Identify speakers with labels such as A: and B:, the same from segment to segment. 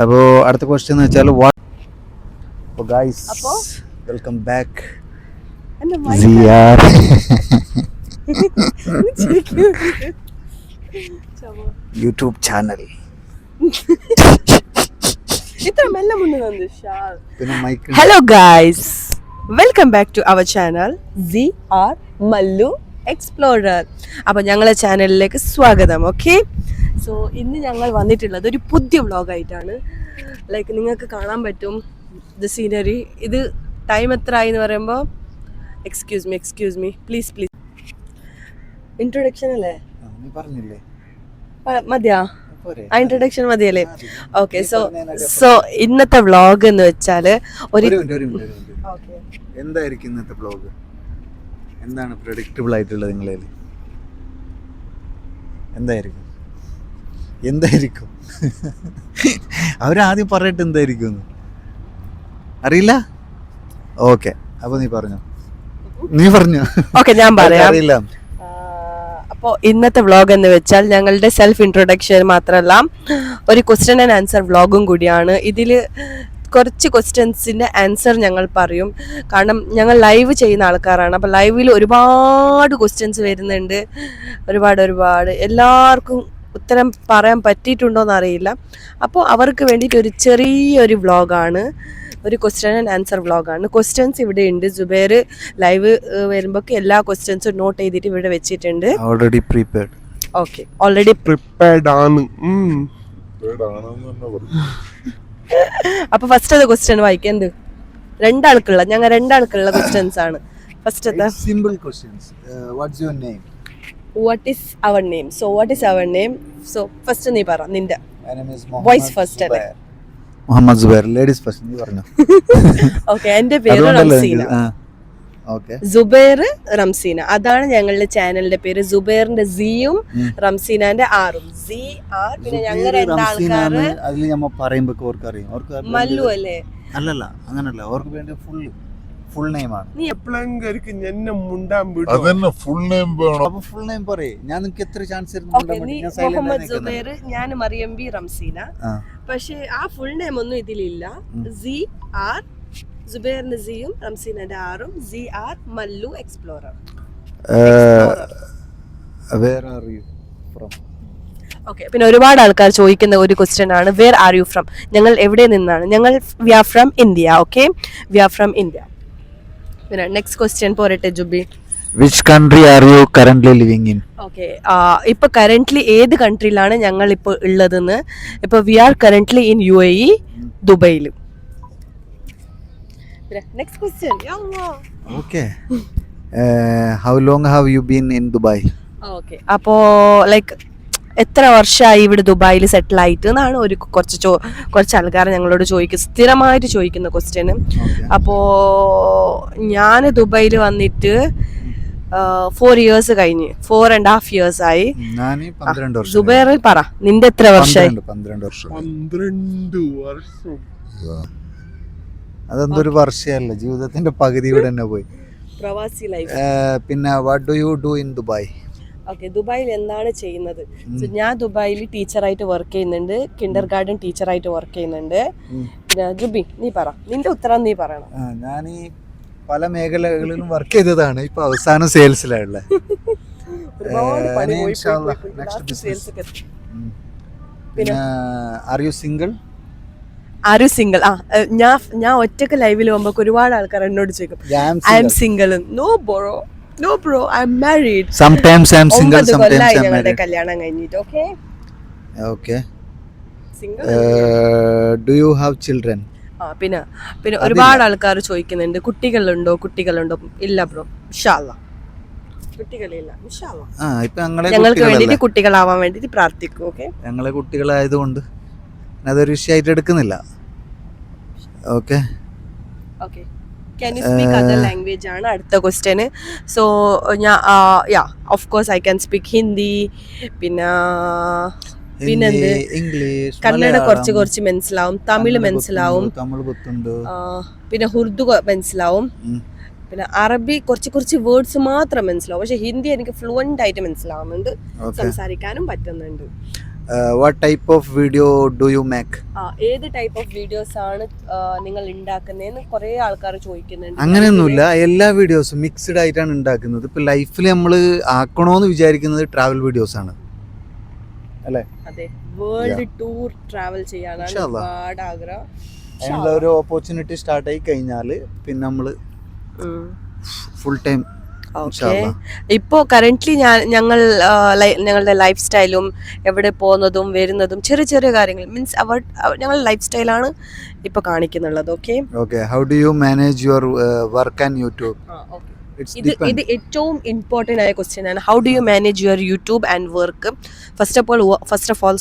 A: അപ്പോ അടുത്ത ക്വസ്റ്റ്യൻ എന്ന് വെച്ചാൽ welcome back YouTube channel.
B: Hello guys, welcome back to our channel ZR Mallu explorer. അപ്പോൾ ഞങ്ങളെ ചാനലിലേക്ക് സ്വാഗതം. ഓക്കെ, സോ ഇന്ന് ഞങ്ങൾ വന്നിട്ടുള്ളത് ഒരു പുതിയ വ്ളോഗായിട്ടാണ്. ലൈക്ക് നിങ്ങൾക്ക് കാണാൻ പറ്റും ദ സീനറി. ഇത് ടൈം എത്ര ആയി എന്ന് പറയുമ്പോൾ എക്സ്ക്യൂസ് മീ പ്ലീസ് ഇൻട്രൊഡക്ഷൻ അല്ലേ മതിയാ? ഇൻട്രൊഡക്ഷൻ മതിയല്ലേ? ഓക്കെ, സോ ഇന്നത്തെ വ്ളോഗ് എന്ന് വെച്ചാൽ
A: എന്തായിരിക്കും ഇന്നത്തെ വ്ളോഗ്? എന്താണ് പ്രഡിക്റ്റബിൾ ആയിട്ടുള്ളത് നിങ്ങളിൽ? എന്തായിരിക്കും അവരാദ്യം പറയട്ടെ എന്തായിരിക്കും അറിയില്ല. ഓക്കെ, അപ്പൊ നീ പറഞ്ഞു.
B: ഓക്കെ, ഞാൻ പറയാം. അറിയില്ല. അപ്പോൾ ഇന്നത്തെ വ്ളോഗ് എന്ന് വെച്ചാൽ ഞങ്ങളുടെ സെൽഫ് ഇൻട്രൊഡക്ഷൻ മാത്രമല്ല, ഒരു ക്വസ്റ്റ്യൻ ആൻഡ് ആൻസർ വ്ളോഗും കൂടിയാണ്. ഇതിൽ കുറച്ച് ക്വസ്റ്റ്യൻസിൻ്റെ ആൻസർ ഞങ്ങൾ പറയും. കാരണം ഞങ്ങൾ ലൈവ് ചെയ്യുന്ന ആൾക്കാരാണ്. അപ്പോൾ ലൈവിൽ ഒരുപാട് ക്വസ്റ്റ്യൻസ് വരുന്നുണ്ട്, ഒരുപാട് എല്ലാവർക്കും ഉത്തരം പറയാൻ പറ്റിയിട്ടുണ്ടോയെന്ന് അറിയില്ല. അപ്പോൾ അവർക്ക് വേണ്ടിയിട്ട് ഒരു ചെറിയൊരു വ്ളോഗാണ്, ഒരു ക്വസ്റ്റ്യൻ ആൻഡ് ആൻസർ വ്ളോഗാണ്. ക്വസ്റ്റ്യൻസ് ഇവിടെ ഉണ്ട്. സുബൈർ ലൈവ് വരുമ്പോൾ എല്ലാ ക്വസ്റ്റ്യൻസും നോട്ട് ചെയ്തിട്ട് ഇവിടെ വെച്ചിട്ടുണ്ട്.
A: Already prepared.
B: Okay, already prepared ആണ്. അപ്പൊ ഫസ്റ്റ് ക്വസ്റ്റ്യൻ വായിക്കാം. എന്ത് ഞങ്ങൾ രണ്ടാൾക്കുള്ള ക്വസ്റ്റ്യൻസ് ആണ്. First
A: simple questions. What's your name?
B: What is our name? So first നീ പറ നിന്റെ വോയിസ് ഫസ്റ്റ് അല്ലേ?
A: മുഹമ്മദ് സുബൈർ. ലേഡീസ് ഫസ്റ്റ്, നീ പറഞ്ഞു.
B: ഓക്കെ, എന്റെ പേര് റംസീന. സുബൈർ റംസീന, അതാണ് ഞങ്ങളുടെ ചാനലിന്റെ പേര്. സുബൈറിന്റെ സിയും റംസീനന്റെ ആറും. ZR. പിന്നെ ഞങ്ങൾ രണ്ടാൾക്കാര് മല്ലു അല്ലേ?
A: അല്ലല്ല, അങ്ങനല്ല. അവർക്ക് വേണ്ടി ഫുൾ നെയിം ആണ്. ഫുൾ നെയിം പറയേ. ഞാൻ നിനക്ക് എത്ര ചാൻസ്?
B: മുഹമ്മദ് സുബൈർ, ഞാൻ മറിയം ബി റംസീന. പക്ഷെ ആ ഫുൾ നെയിം ഒന്നും ഇതിലില്ല. ZR, സുബൈറിന്റെ സിയും റംസീനന്റെ ആറും. ZR Mallu explorer.
A: Where are you from?
B: Okay, പിന്നെ ഒരുപാട് ആൾക്കാർ ചോദിക്കുന്ന ഒരു ക്വസ്റ്റ്യൻ ആണ്, വേർ ആർ യു ഫ്രം? ഞങ്ങൾ എവിടെ നിന്നാണ്? ഞങ്ങൾ we are from India. Okay, we are from India. പിന്നെ നെക്സ്റ്റ് ക്വസ്റ്റ്യൻ പോരട്ടെ Jubi.
A: Which country are you currently living in?
B: Okay, ഇപ്പൊ കറന്റ്ലി ഏത് കൺട്രിയിലാണ് ഞങ്ങൾ ഇപ്പോൾ ഉള്ളതെന്ന്? ഇപ്പൊ we are currently in UAE, ദുബൈയിൽ. Next question.
A: Okay, how long have you been in Dubai?
B: Okay, അപ്പോ ലൈക്ക് എത്ര വർഷമായി ഇവിടെ ദുബായിൽ സെറ്റിൽ ആയിട്ട് എന്നാണ് ഒരു കുറച്ച് ആൾക്കാർ ഞങ്ങളോട് സ്ഥിരമായിട്ട് ചോദിക്കുന്ന ക്വസ്റ്റ്യൻ. അപ്പോൾ ഞാൻ ദുബായിൽ വന്നിട്ട് 4 years കഴിഞ്ഞ്, 4.5 years ആയി. സുബൈർ പറ, നിന്റെ എത്ര വർഷമായി?
A: 12 വർഷം. അതെന്തൊരു വർഷമല്ല, ജീവിതത്തിന്റെ പകുതി ഇവിടെ തന്നെ പോയി.
B: പ്രവാസി ലൈഫ്.
A: പിന്നെ what do you do in Dubai?
B: Okay, ദുബായിൽ എന്താണ് ചെയ്യുന്നത്? ഞാൻ ദുബായിൽ ടീച്ചറായിട്ട് വർക്ക് ചെയ്യുന്നുണ്ട്, കിൻഡർ ഗാർഡൻ ടീച്ചറായിട്ട് വർക്ക് ചെയ്യുന്നുണ്ട്. പിന്നെ ജുബി നീ പറ, നിന്റെ ഉത്തരം നീ പറയണം.
A: ഞാൻ ഈ പല മേഖലകളിലും വർക്ക് ചെയ്തതാണ്. ഇപ്പൊ അവസാനം സെയിൽസിലാണുള്ളത്. പിന്നെ ആർ യു സിംഗിൾ?
B: ഞാൻ ഒറ്റക്ക് ലൈവിൽ പോകുമ്പോ ഒരുപാട് ആൾക്കാർ എന്നോട് ചോദിക്കും I am single. No bro, I'm married.
A: Sometimes I'm single, sometimes I'm married.
B: കല്യാണം കഴിഞ്ഞിട്ട്.
A: Okay. Single. Do you have children?
B: പിന്നെ ഒരുപാട് ആൾക്കാർ ചോദിക്കുന്നുണ്ട് കുട്ടികളുണ്ടോ? ഇല്ല ബ്രോ, ഇൻഷാല്ലാ കുട്ടികളില്ല. ഇൻഷാല്ലാ ഞങ്ങൾക്ക് വേണ്ടിയിട്ട് കുട്ടികളാവാൻ വേണ്ടിയിട്ട് പ്രാർത്ഥിക്കും. ഓക്കെ,
A: ഞങ്ങളെ കുട്ടികളായതുകൊണ്ട് അതൊരു വിഷയമായിട്ട് എടുക്കുന്നില്ല. Okay.
B: Can you speak other language ആണ് അടുത്ത question. So of course I can speak Hindi, പിന്നെ
A: ഇംഗ്ലീഷ്,
B: കന്നഡ കുറച്ച് മനസ്സിലാവും, തമിഴ് മനസ്സിലാവും, പിന്നെ ഉറുദു മനസ്സിലാവും, പിന്നെ അറബി കുറച്ച് വേർഡ്സ് മാത്രം മനസ്സിലാവും. പക്ഷെ ഹിന്ദി എനിക്ക് ഫ്ലുവൻ്റ് ആയിട്ട് മനസ്സിലാവുന്നുണ്ട്, സംസാരിക്കാനും പറ്റുന്നുണ്ട്.
A: What type of video do you make?
B: ഏത് ടൈപ്പ് ഓഫ് വീഡിയോസ് ആണ് നിങ്ങൾ ഉണ്ടാക്കുന്നതെന്ന് കുറേ ആൾക്കാർ ചോദിക്കുന്നുണ്ട്.
A: അങ്ങനെയൊന്നുമില്ല, എല്ലാ വീഡിയോസും മിക്സ്ഡ് ആയിട്ടാണ് ഉണ്ടാക്കുന്നത്. ഇപ്പൊ ലൈഫിൽ നമ്മൾ ആക്കണോന്ന് വിചാരിക്കുന്നത് ട്രാവൽ വീഡിയോസ് ആണ് അല്ലേ?
B: അതെ, വേൾഡ് ടൂർ ട്രാവൽ ചെയ്യാനാണ് ഒരുപാട് ആഗ്രഹം.
A: അതിനുള്ള ഒരു ഓപ്പർച്യൂണിറ്റി സ്റ്റാർട്ട് ആയി കഴിഞ്ഞാൽ പിന്നെ നമ്മൾ ഫുൾ ടൈം.
B: ഇപ്പോൾ കറന്റ്ലി ഞങ്ങളുടെ ലൈഫ് സ്റ്റൈലും എവിടെ പോകുന്നതും വരുന്നതും ചെറിയ ചെറിയ കാര്യങ്ങൾ മീൻസ് ഞങ്ങളുടെ ലൈഫ് സ്റ്റൈലാണ് ഇപ്പോൾ കാണിക്കുന്നുള്ളത്.
A: Okay, how do you manage your work and YouTube?
B: ഇത് ഏറ്റവും ഇമ്പോർട്ടൻ്റ് ആയ ക്വസ്റ്റ്യൻ ആണ്. How do you manage your YouTube and work? First of all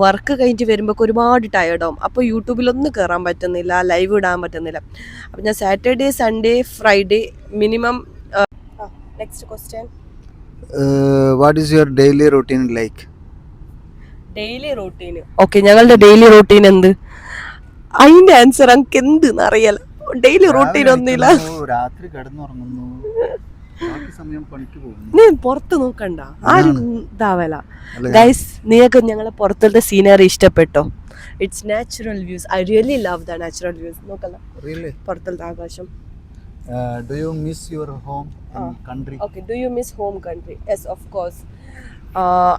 B: work കഴിഞ്ഞിട്ട് വരുമ്പോൾ ഒരുപാട് ടയേർഡ് ആവും. അപ്പോൾ യൂട്യൂബിലൊന്നും കയറാൻ പറ്റുന്നില്ല, ലൈവ് ഇടാൻ പറ്റുന്നില്ല. അപ്പോൾ ഞാൻ Saturday Sunday Friday minimum. Next question,
A: what is your daily routine like?
B: Daily routine. Okay, ഞങ്ങളുടെ ഡെയിലി റൂട്ടീൻ എന്ത്? അതിന്റെ ആൻസർ എനിക്ക് എന്തെന്ന് അറിയാല. ഡെയിലി റൂട്ടീൻ ഒന്നുമില്ല.
A: രാത്രി കിടന്നുറങ്ങുന്നു, സമയം പണിക്ക് പോകുന്നു.
B: നീ പുറത്ത് നോക്കണ്ട, ആരും ഇതാവല. ഗൈസ്, നിങ്ങൾക്ക് ഞങ്ങളെ പുറത്തുള്ള സീനറി ഇഷ്ടപ്പെട്ടോ? It's natural views. I really love the natural views. നോക്കല്ല പുറത്തുള്ള ആകാശം.
A: Do you miss your home country?
B: Okay, do you miss home country? Yes, of course.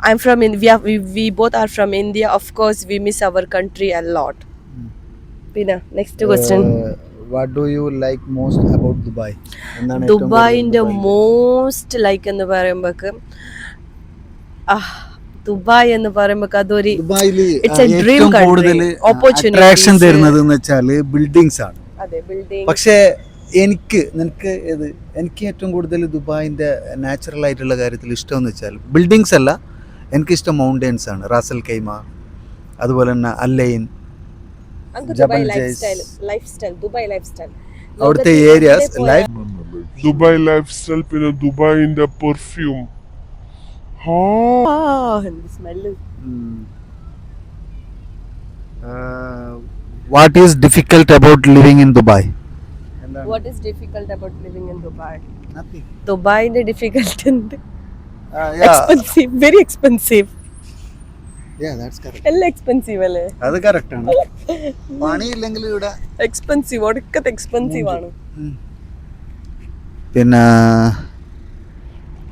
B: I'm from India. We both are from India. Of course, we miss our country a lot. Pina, next question.
A: What do you like most about Dubai?
B: Dubai inde most like എന്ന് പറയുമ്പോൾ Dubai എന്ന് പറയുമ്പോൾ അതൊരു it's A dream country. Opportunity
A: attraction തരുന്നത് എന്ന് വെച്ചാൽ buildings ആണ്.
B: അതെ, ബിൽഡിംഗ്.
A: പക്ഷേ എനിക്ക് ഏറ്റവും കൂടുതൽ ദുബായിൻ്റെ നാച്ചുറൽ ആയിട്ടുള്ള കാര്യത്തിൽ ഇഷ്ടം എന്ന് വെച്ചാൽ ബിൽഡിങ്സ് അല്ല, എനിക്കിഷ്ടം മൗണ്ടെയ്ൻസ് ആണ്. റാസൽ കൈമ, അതുപോലെ തന്നെ അല്ലൈൻ, ജബൽ ജൈസ്, അവിടുത്തെ ഏരിയാസ്.
C: ദുബായ് ലൈഫ് സ്റ്റൈൽ, പിന്നെ ദുബായിന്റെ perfume.
A: What is difficult about living in Dubai?
B: What is difficult about living in Dubai?
A: Nothing.
B: Dubai is difficult and expensive, very expensive.
A: Yeah, that's correct.
B: All expensive alle.
A: അത് correct ആണ്. പണി ഇല്ലെങ്കിൽ ഇവിടെ
B: expensive, ഒടുക്കത്തെ expensive ആണ്.
A: പിന്നെ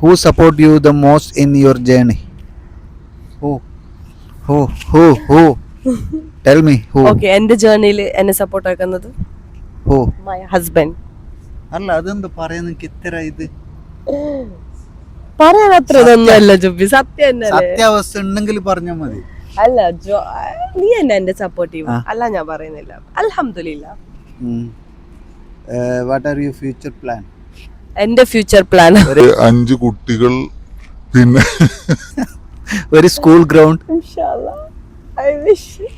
A: who support you the most in your journey? Who tell me who?
B: Okay, എന്റെ ജേർണിയിൽ എന്നെ സപ്പോർട്ട് ആക്കുന്നത് my husband.
A: അല്ല, അതെന്ത് പറയുന്നു ഇത്ര ഇത്
B: പറയാൻ അത്ര ഇതൊന്നുമല്ല ജുബി, സത്യം തന്നെയല്ലേ.
A: സത്യാവസ്ഥ ഉണ്ടെങ്കിൽ പറഞ്ഞാൽ മതി.
B: അല്ല നീ എന്നെ എന്റെ സപ്പോർട്ടീവ് അല്ല, ഞാൻ പറയുന്നില്ല. അൽഹംദുലില്ലാ.
A: What are your future plan?
B: എന്റെ ഫ്യൂച്ചർ പ്ലാൻ
C: 5 കുട്ടികൾ, പിന്നെ
A: ഒരു സ്കൂൾ ഗ്രൗണ്ട്.
B: ഇൻഷാല്ലാ, ഐ വിഷ്.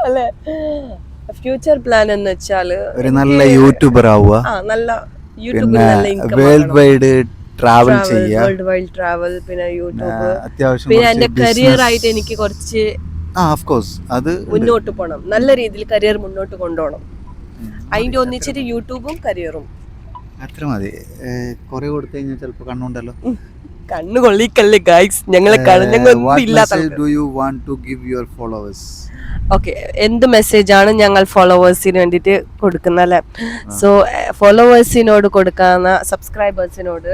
B: അല്ലേ, ഫ്യൂച്ചർ പ്ലാൻ എന്ന് വെച്ചാൽ
A: ഒരു നല്ല യൂട്യൂബർ ആവുക,
B: നല്ല യൂട്യൂബിൽ നല്ല ഇൻകം,
A: വേൾഡ് വൈഡ് ട്രാവൽ ചെയ്യുക,
B: വേൾഡ് വൈഡ് ട്രാവൽ, പിന്നെ യൂട്യൂബ്, പിന്നെ എന്റെ കരിയർ ആയിട്ട് എനിക്ക് കുറച്ച്
A: ഓഫ് കോഴ്സ് അത്
B: മുന്നോട്ട് പോകണം. നല്ല രീതിയിൽ കരിയർ മുന്നോട്ട് കൊണ്ടുപോകണം. അതിന്റെ ഒന്നിച്ചിട്ട് യൂട്യൂബും കരിയറും
A: അത്ര മതി. കുറെ കൊടുത്തു കഴിഞ്ഞാൽ ചിലപ്പോൾ കണ്ണുണ്ടല്ലോ.
B: കണ്ണു കൊള്ളിക്കല്ലേ ഗൈസ്, ഞങ്ങളെ ഇല്ലാത്ത.
A: Do you want to give your followers?
B: Okay, എന്ത് മെസ്സേജാണ് ഞങ്ങൾ ഫോളോവേഴ്സിന് വേണ്ടിയിട്ട് കൊടുക്കുന്നത് അല്ലേ? സോ ഫോളോവേഴ്സിനോട് കൊടുക്കുന്ന സബ്സ്ക്രൈബേഴ്സിനോട്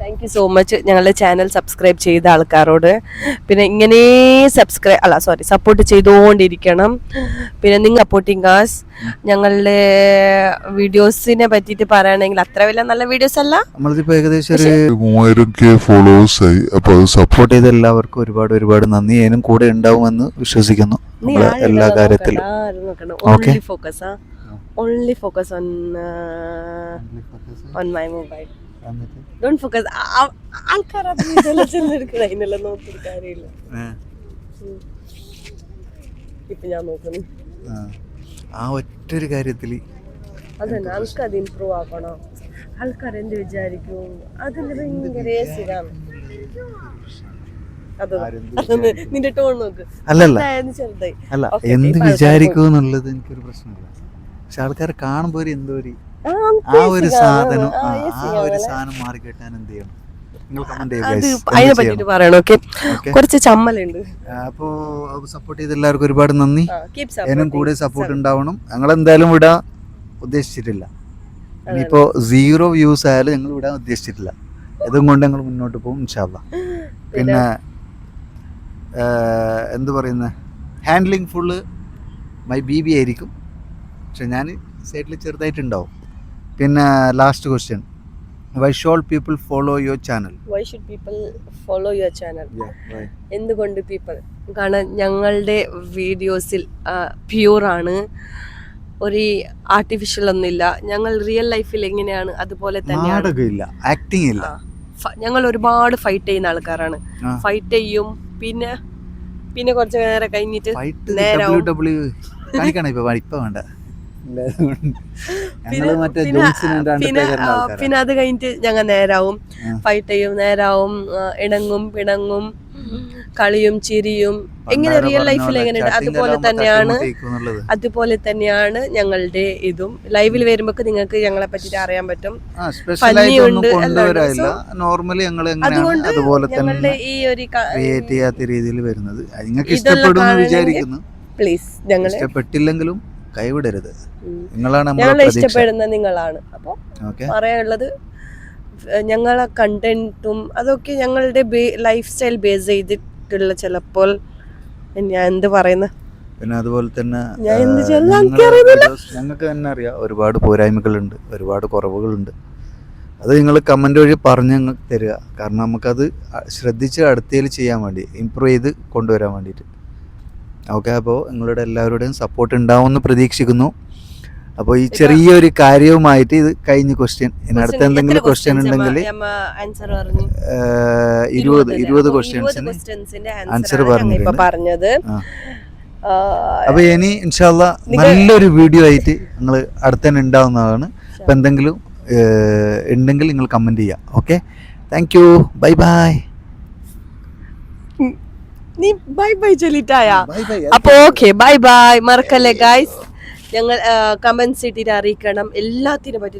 B: താങ്ക് യു സോ മച്ച്. ഞങ്ങളുടെ ചാനൽ സബ്സ്ക്രൈബ് ചെയ്ത ആൾക്കാരോട് പിന്നെ ഇങ്ങനെ സപ്പോർട്ട് ചെയ്തുകൊണ്ടിരിക്കണം. പിന്നെ നിങ്ങൾ സപ്പോർട്ടിങ് ഗാസ്. ഞങ്ങളുടെ വീഡിയോസിനെ പറ്റിയിട്ട് പറയുകയാണെങ്കിൽ അത്ര വലിയ നല്ല വീഡിയോസ് അല്ല,
A: നമ്മളിപ്പോ ഏകദേശം
C: 3000 ഫോളോവേഴ്സ് ആയി. അപ്പോൾ അത്
A: സപ്പോർട്ട് ചെയ്ത എല്ലാവർക്കും ഒരുപാട് നന്ദി. ഞാനും കൂടെ ഉണ്ടാവുമെന്ന് വിശ്വസിക്കുന്നു എല്ലാ കാര്യത്തിലും.
B: Only focus on my mobile. Don't focus. ആൾക്കാർ അതിനെല്ലാം നോക്കിയിട്ട് കാര്യമില്ല. ഇപ്പൊ ഞാൻ നോക്കുന്നു
A: ആ ഒറ്റൊരു കാര്യത്തിൽ.
B: അതന്നെ, ആൾക്കത് ഇംപ്രൂവ് ആക്കണം. ആൾക്കാർ എന്ത് വിചാരിക്കും, അതിന് ഭയങ്കര സുഖമാണ്. നിന്റെ ടോൺ നോക്ക്.
A: അല്ല, എന്ത് വിചാരിക്കും എന്നുള്ളത് എനിക്കൊരു പ്രശ്നമില്ല. പക്ഷെ ആൾക്കാരെ കാണുമ്പോ എന്തോ ഒരു ആ ഒരു സാധനം ആ ഒരു സാധനം മാറി കിട്ടാൻ എന്ത് ചെയ്യണം? നിങ്ങൾ കമന്റ്
B: അത്
A: ചെയ്യുക
B: അതിനെ പറ്റിട്ട് പറയണം. Okay,
A: okay.
B: കുറച്ച് ചമ്മലുണ്ട്.
A: അപ്പോ സപ്പോർട്ട് ചെയ്ത എല്ലാവർക്കും ഒരുപാട് നന്ദി.
B: Keep
A: എന്നും
B: supporting.
A: കൂടെ സപ്പോർട്ട് ഉണ്ടാവണം. ഞങ്ങൾ എന്തായാലും വിടാൻ ഉദ്ദേശിച്ചിട്ടില്ല. ഇനിയിപ്പോ 0 വ്യൂസ് ആയാലും ഞങ്ങൾ വിടാൻ ഉദ്ദേശിച്ചിട്ടില്ല. ഇതും കൊണ്ട് ഞങ്ങൾ മുന്നോട്ട് പോകും ഇൻഷാ അല്ലാ. പിന്നെ എന്ത് പറയുന്നത്, ഹാൻഡ്ലിങ് ഫുള്ള് മൈ BB ആയിരിക്കും. പക്ഷെ ഞാൻ സൈഡിൽ ചെറുതായിട്ടുണ്ടാവും. പിന്നെ last question, why should people follow your channel?
B: Why should people follow your channel? എന്തുകൊണ്ട് പീപ്പിൾ? കാരണം ഞങ്ങളുടെ വീഡിയോസിൽ പ്യൂറാണ്, ഒരു ആർട്ടിഫിഷ്യൽ ഒന്നുമില്ല. ഞങ്ങൾ റിയൽ ലൈഫിൽ എങ്ങനെയാണ് അതുപോലെ തന്നെയാണ്.
A: നാടകമില്ല, ആക്ടിങ് ഇല്ല.
B: ഞങ്ങൾ ഒരുപാട് ഫൈറ്റ് ചെയ്യുന്ന ആൾക്കാരാണ്. ഫൈറ്റ് ചെയ്യും, പിന്നെ പിന്നെ കുറച്ച് നേരം കഴിഞ്ഞിട്ട് നേരാവും.
A: കാണിക്കണം ഇപ്പൊ വേണ്ട.
B: പിന്നെ അത് കഴിഞ്ഞിട്ട് ഞങ്ങൾ നേരാവും, ഫൈറ്റ് ചെയ്യും, നേരാവും, ഇണങ്ങും, പിണങ്ങും, കളിയും ചിരിയും. എങ്ങനെ റിയൽ ലൈഫിൽ എങ്ങനെയുണ്ട് അതുപോലെ തന്നെയാണ് ഞങ്ങളുടെ ഇതും. ലൈവിൽ വരുമ്പോ നിങ്ങൾക്ക് ഞങ്ങളെ പറ്റിട്ട് അറിയാൻ പറ്റും.
A: നോർമലി
B: അതുകൊണ്ട് ഞങ്ങളുടെ ഈ ഒരു
A: ക്രിയേറ്റ് ചെയ്യാത്ത രീതിയിൽ വരുന്നത് നിങ്ങൾക്ക് ഇഷ്ടപ്പെടുമെന്ന് വിചാരിക്കുന്നു.
B: പ്ലീസ് ഞങ്ങളെ
A: ഇഷ്ടപ്പെട്ടില്ലെങ്കിലും കൈവിടരുത്. നിങ്ങളാണ്
B: ഞങ്ങളെ ഇഷ്ടപ്പെടുന്ന നിങ്ങളാണ്. അപ്പോൾ പറയാനുള്ളത്, ഞങ്ങളെ കണ്ടന്റും അതൊക്കെ ഞങ്ങളുടെ ലൈഫ് സ്റ്റൈൽ ബേസ് ചെയ്തിട്ടുള്ള, ചിലപ്പോൾ ഞാൻ എന്ത് പറയുന്നത്,
A: പിന്നെ അതുപോലെ തന്നെ
B: ഞങ്ങൾക്ക്
A: തന്നെ അറിയാം ഒരുപാട് പോരായ്മകളുണ്ട്, ഒരുപാട് കുറവുകളുണ്ട്. അത് നിങ്ങൾ കമന്റ് വഴി പറഞ്ഞ് തരിക. കാരണം നമുക്കത് ശ്രദ്ധിച്ച് അടുത്തതിൽ ചെയ്യാൻ വേണ്ടി, ഇമ്പ്രൂവ് ചെയ്ത് കൊണ്ടുവരാൻ വേണ്ടിയിട്ട്. ഓക്കെ, അപ്പോൾ നിങ്ങളുടെ എല്ലാവരുടെയും സപ്പോർട്ട് ഉണ്ടാവുമെന്ന് പ്രതീക്ഷിക്കുന്നു. അപ്പോൾ ഈ ചെറിയൊരു കാര്യവുമായിട്ട് ഇത് കഴിഞ്ഞ ക്വസ്റ്റ്യൻ. ഇനി അടുത്ത എന്തെങ്കിലും ക്വസ്റ്റ്യൻ ഉണ്ടെങ്കിൽ 20 ക്വസ്റ്റ്യൻസിന് ആൻസർ പറഞ്ഞത്. അപ്പോൾ ഇനി ഇൻഷാ അല്ലാ നല്ലൊരു വീഡിയോ ആയിട്ട് നിങ്ങൾ അടുത്തന്നെ ഉണ്ടാവുന്നതാണ്. അപ്പോൾ എന്തെങ്കിലും ഉണ്ടെങ്കിൽ നിങ്ങൾ കമന്റ് ചെയ്യാം. Okay, thank you, bye bye.
B: നീ ബൈ ബൈ ചൊല്ലിട്ടായാ? അപ്പൊ ഓക്കെ, ബൈ ബൈ. മറക്കല്ലേ ഗൈസ്, ഞങ്ങൾ കമന്റ്സ് ഇട്ടിട്ട് അറിയിക്കണം എല്ലാത്തിനെ പറ്റി.